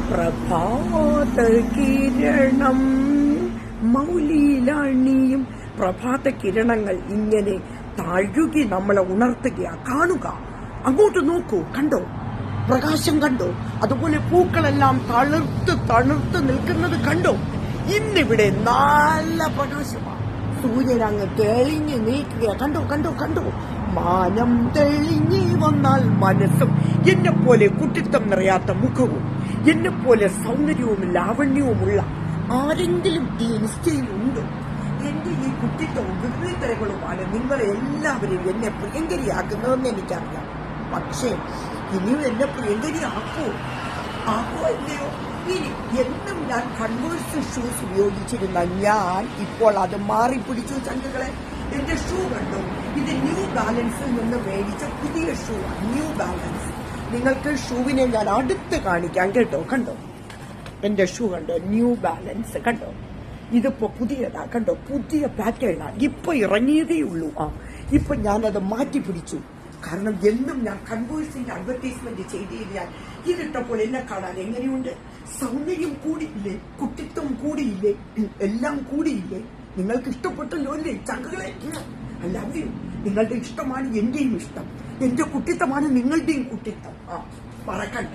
പ്രഭാത കിരണം മൗലിയിലണിയും പ്രഭാത കിരണങ്ങൾ ഇങ്ങനെ തഴുകി നമ്മളെ ഉണർത്തുക. കാണുക, അങ്ങോട്ട് നോക്കൂ, കണ്ടോ പ്രകാശം കണ്ടോ? അതുപോലെ പൂക്കളെല്ലാം തണുത്ത് നിൽക്കുന്നത് കണ്ടോ? ഇന്നിവിടെ നല്ല പ്രകാശമാണ്. സൂര്യൻ അങ്ങ് തെളിഞ്ഞ് നീക്കുക. കണ്ടോ കണ്ടോ കണ്ടോ? മാനം തെളിഞ്ഞ് വന്നാൽ മനസ്സും എന്നെപ്പോലെ കുട്ടിത്തം നിറയാത്ത മുഖവും എന്നെപ്പോലെ സൗന്ദര്യവും ലാവണ്യവുമുള്ള ആരെങ്കിലും ഈ ഇൻസ്റ്റയിലുണ്ടോ? എന്റെ ഈ കുട്ടിത്തവും വികൃതിത്തരങ്ങളുമാണ് നിങ്ങളെ എല്ലാവരും എന്നെ പ്രിയങ്കരിയാക്കുന്നതെന്ന് എനിക്കറിയാം. പക്ഷേ ഇനിയും എന്നെ പ്രിയങ്കരിയാക്കോ ഇല്ലയോ? ഇനി എന്നും ഞാൻ കൺവേഴ്സ് ഷൂസ് ഉപയോഗിച്ചിരുന്ന ഞാൻ ഇപ്പോൾ അത് മാറിപ്പിടിച്ചു. ചങ്കുകളെ, എന്റെ ഷൂ കണ്ടോ? ഇത് ന്യൂ ബാലൻസിൽ നിന്ന് മേടിച്ച പുതിയ ഷൂ ആണ്, ന്യൂ ബാലൻസ്. നിങ്ങൾക്ക് ഷൂവിനെ ഞാൻ അടുത്ത് കാണിക്കാം കേട്ടോ. കണ്ടോ എന്റെ ഷൂ കണ്ടോ? ന്യൂ ബാലൻസ് കണ്ടോ? ഇതിപ്പോ പുതിയതാ കണ്ടോ? പുതിയ പാറ്റേണാ, ഇപ്പൊ ഇറങ്ങിയതേ ഉള്ളൂ. ഇപ്പൊ ഞാനത് മാറ്റി പിടിച്ചു. കാരണം എന്നും ഞാൻ കൺവേഴ്സിന്റെ അഡ്വർടൈസ്മെന്റ് ചെയ്ത് കഴിഞ്ഞാൽ ഇതിട്ടപ്പോൾ എന്നെ കാണാൻ എങ്ങനെയുണ്ട്? സൗന്ദര്യം കൂടിയില്ലേ? കുട്ടിത്വം കൂടിയില്ലേ? എല്ലാം കൂടിയില്ലേ? നിങ്ങൾക്ക് ഇഷ്ടപ്പെട്ടല്ലോ അല്ലേ ചങ്കുകളെ? I love you. നിങ്ങളുടെ ഇഷ്ടമാണ് എന്റെയും ഇഷ്ടം, എന്റെ കുട്ടിത്തമാണ് നിങ്ങളുടെയും കുട്ടിത്തം. മറക്കണ്ട.